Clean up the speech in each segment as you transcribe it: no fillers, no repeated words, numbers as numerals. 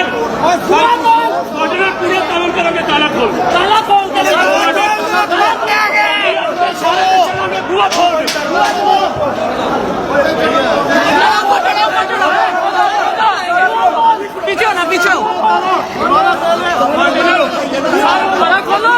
पूरा तालन करोगे ताला खोल बुआ खोल पीछे हो ना पीछे हो खोलो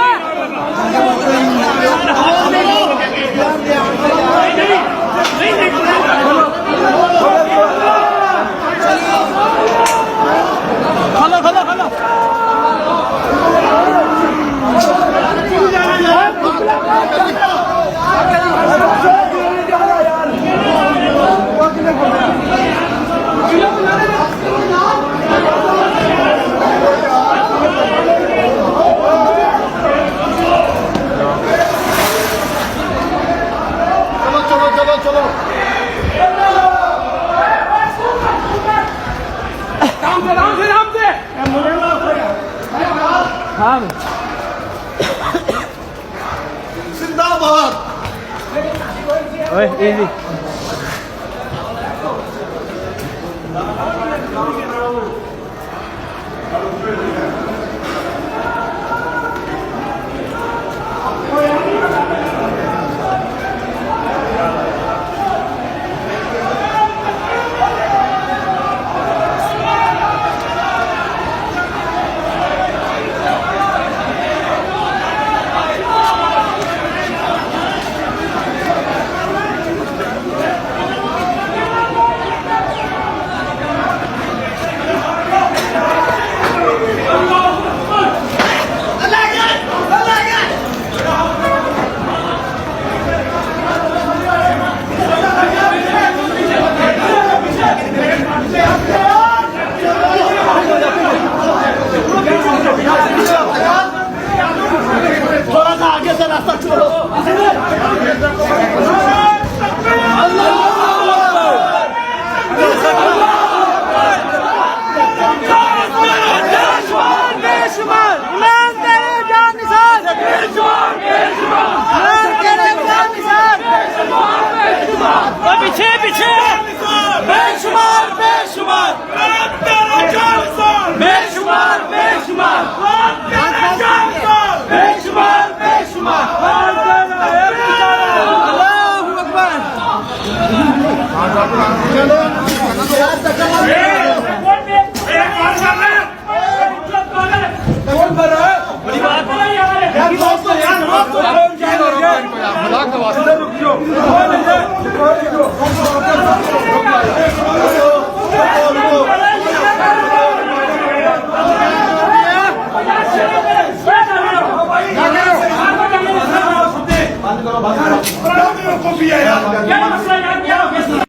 जिंदाबाद ओए इजी थोड़ा सा आगे से रास्ता छोड़ो पीछे पीछे बेशुमार बेशुमार बेशुमार बेशुमार बेशुमार बेशुमार अल्लाहू अकबर कौन कर रहा है बड़ी बात क्या मसला यार क्या